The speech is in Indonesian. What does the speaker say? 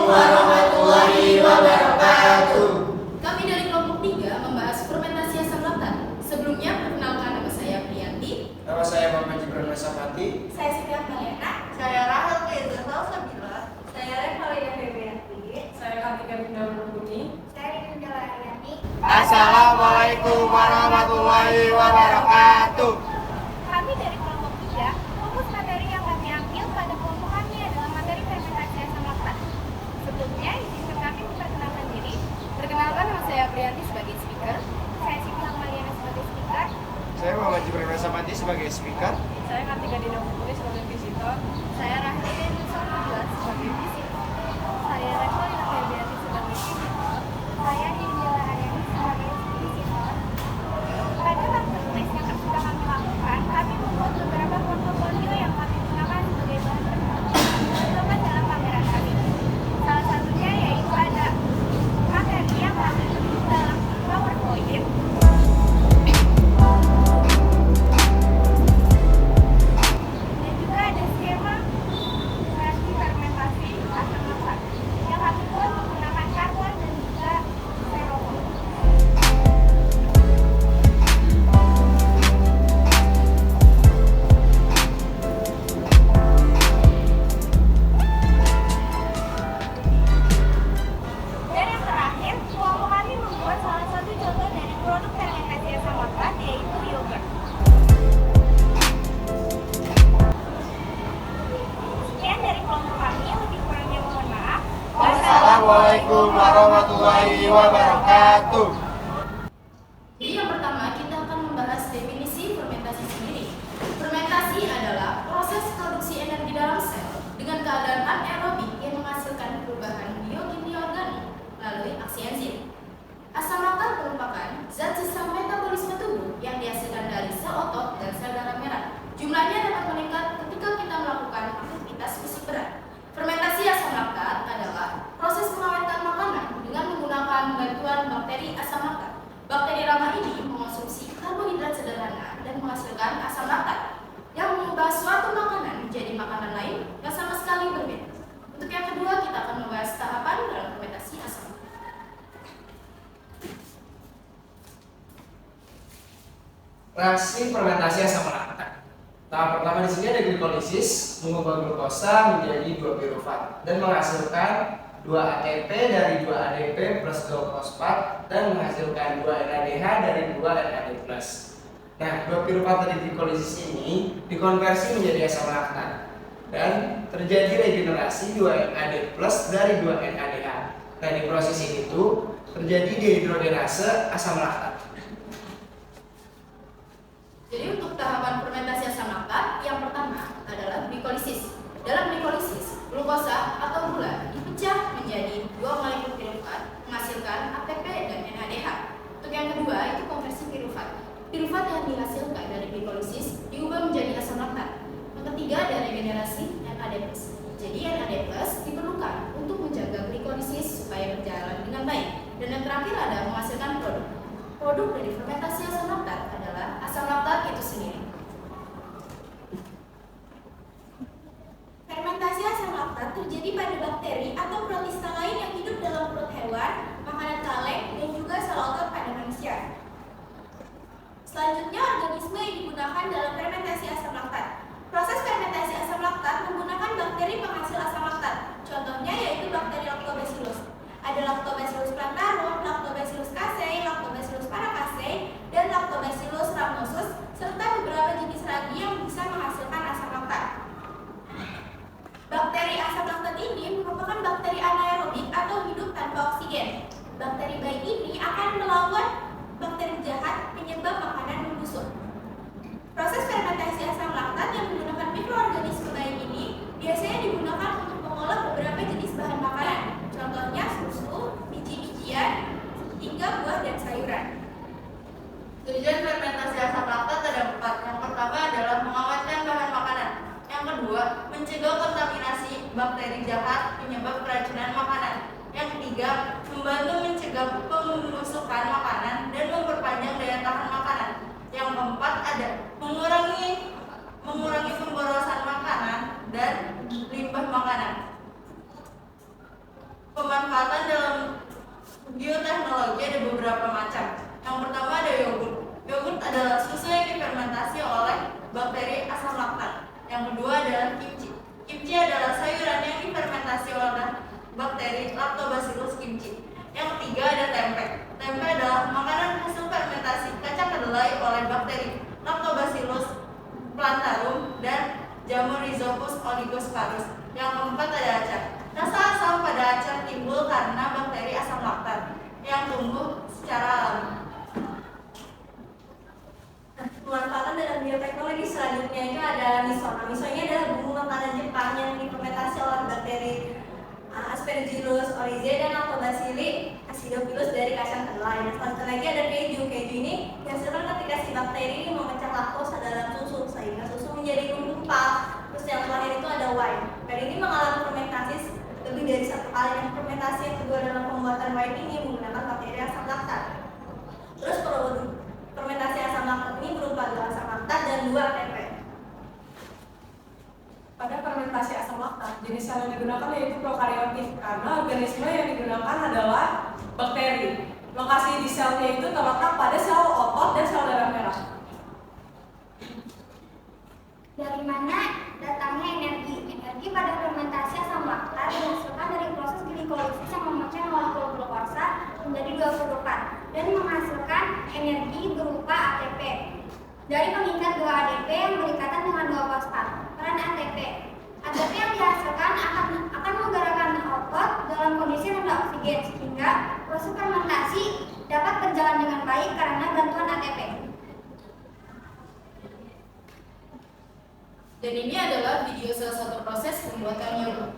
warahmatullahi wabarakatuh. Kami dari kelompok 3 membahas fermentasi asam laktat. Sebelumnya, perkenalkan nama saya Priyanti. Nama saya Muhammad Jibril Masafati. Saya Siti Akmalena. Saya Rahel Keizal Sabila. Saya Revalia Febrianti. Saya Kartika Binda Berbuni. Saya Indra Arianti. Assalamualaikum warahmatullahi wabarakatuh. Kami dari kelompok 3, fokus materi yang kami ambil pada kelompok kami adalah materi fermentasi asam laktat. Sebelumnya, izinkan kami memperkenalkan diri. Perkenalkan, nama saya Priyanti sebagai speaker. Saya Siti Akmalena sebagai speaker. Saya Muhammad Jibril Masafati sebagai speaker. Saya Kartika Binda Berbuni sebagai visitor. Saya Rahel Sabila sebagai visitor. Saya Revalia Febrianti sebagai visitor. Saya Indra Arianti sebagai visitor. Pada waktu tes yang sudah kami lakukan, kami membuat beberapa portofolio yang kami gunakan sebagai bahan percobaan dalam pameran kami. Salah satunya yaitu ada materi yang kami tulis dalam PowerPoint. Dan juga ada skema durasi fermentasi asam laktat yang kami buat menggunakan karbon dan juga styrofoam. Dan yang terakhir, kelompok kami membuat salah satu contoh dari produk fermentasi asam laktat yaitu yogurt. Sekian dari kelompok kami, lebih kurangnya mohon maaf. Assalamualaikum warahmatullahi wabarakatuh. Jadi yang pertama, kita akan membahas definisi fermentasi sendiri. Fermentasi adalah proses produksi energi dalam sel dengan keadaan anaerobik yang menghasilkan perubahan biokimia organik melalui aksi enzim. Asam laktat merupakan zat sisa metabolisme tubuh yang dihasilkan dari sel otot dan sel darah merah. Jumlahnya dapat meningkat ketika kita melakukan aktivitas fisik berat. Fermentasi asam laktat adalah proses pengawetan makanan dengan menggunakan bantuan bakteri asam laktat. Bakteri ramah ini mengonsumsi karbohidrat sederhana dan menghasilkan asam laktat yang mengubah suatu makanan menjadi makanan lain yang sama sekali berbeda. Untuk yang kedua, kita akan membahas tahapan dalam fermentasi asam laktat. Reaksi fermentasi asam laktat. Tahap pertama di sini ada glikolisis, mengubah glukosa menjadi 2 pirufat dan menghasilkan 2 ATP dari 2 ADP plus 2 fosfat dan menghasilkan 2 NADH dari 2 NAD+. Nah, 2 pirufat dari glikolisis ini dikonversi menjadi asam laktat dan terjadi regenerasi 2 NAD+ dari 2 NADH. Nah, di proses itu terjadi dehidrogenase asam laktat. Jadi untuk tahapan fermentasi asam laktat, yang pertama adalah glikolisis. Dalam glikolisis, glukosa atau gula dipecah menjadi 2 molekul pirufat menghasilkan ATP dan NADH. Untuk yang kedua itu konversi pirufat. Pirufat yang dihasilkan dari glikolisis diubah menjadi asam laktat. Yang ketiga ada regenerasi NAD+. Jadi NAD+ diperlukan untuk menjaga glikolisis supaya berjalan dengan baik. Dan yang terakhir ada menghasilkan produk. Produk dari fermentasi asam laktat adalah asam laktat itu sendiri. Fermentasi asam laktat terjadi pada bakteri atau protista lain yang hidup dalam perut hewan, makanan kaleng, dan juga sel otot pada manusia. Selanjutnya, organisme yang digunakan dalam fermentasi asam laktat. Proses fermentasi asam laktat menggunakan bakteri penghasil asam laktat. Contohnya yaitu bakteri Lactobacillus. Ada Lactobacillus plantarum, Lactobacillus casei, Lactobacillus paracasei, dan Lactobacillus rhamnosus, serta beberapa jenis ragi yang bisa menghasilkan asam laktat. Bakteri asam laktat ini merupakan bakteri anaerobik atau hidup tanpa oksigen. Bakteri baik ini akan melawan bakteri jahat penyebab makanan membusuk. Proses fermentasi asam laktat yang menggunakan mikroorganisme baik ini biasanya digunakan untuk mengolah beberapa jenis bahan makanan. Contohnya susu, biji-bijian, hingga buah dan sayuran. Tujuan fermentasi asam laktat ada 4. Yang pertama adalah mengawetkan bahan makanan. Yang kedua, mencegah kontaminasi bakteri jahat penyebab keracunan makanan. Yang ketiga, membantu mencegah pembusukan makanan dan memperpanjang daya tahan makanan. Yang keempat ada mengurangi pemborosan makanan dan limbah makanan. beberapa macam. Yang pertama ada yogurt. Yogurt adalah susu yang difermentasi oleh bakteri asam laktat. Yang kedua adalah kimchi. Kimchi adalah sayuran yang difermentasi oleh bakteri Lactobacillus kimchi. Yang ketiga ada tempe. Tempe adalah makanan hasil fermentasi kacang kedelai oleh bakteri Lactobacillus plantarum dan jamur Rhizopus oligosphaerus. Yang keempat ada acar. Rasa asam pada acar timbul karena bakteri asam laktat yang tumbuh secara alami. Pemanfaatan dalam bioteknologi selanjutnya itu adalah miso. Nah, miso ini adalah bumbu makanan Jepang yang difermentasi oleh bakteri Aspergillus oryzae dan Lactobacillus acidophilus dari kacang kedelai. Nah, selanjutnya lagi ada keju. Keju ini dihasilkan ketika si bakteri ini memecah laktosa dalam susu sehingga susu menjadi menggumpal. Terus yang terakhir itu ada wine. Dan ini mengalami fermentasi lebih dari satu kali. Dan fermentasi yang kedua dalam pembuatan wine ini menggunakan bakteri asam laktat. Terus fermentasi asam laktat ini berupa 2 asam laktat dan 2 ATP. Pada fermentasi asam laktat, jenis sel yang digunakan yaitu prokaryotik karena organisme yang digunakan adalah bakteri. Lokasi di selnya itu terletak pada sel otot dan sel darah merah. Dari mana datangnya energi? Energi pada fermentasi asam laktat dihasilkan dari proses glikolisis yang memecah molekul glukosa menjadi 2 hurufan dan menghasilkan energi berupa ATP. Dari pengikat 2 ADP yang berikatan dengan 2 fosfat. Peran ATP. ATP yang dihasilkan akan menggerakkan otot dalam kondisi rendah oksigen sehingga proses fermentasi dapat berjalan dengan baik karena bantuan ATP. Dan ini adalah video salah satu proses pembuatan yogurt.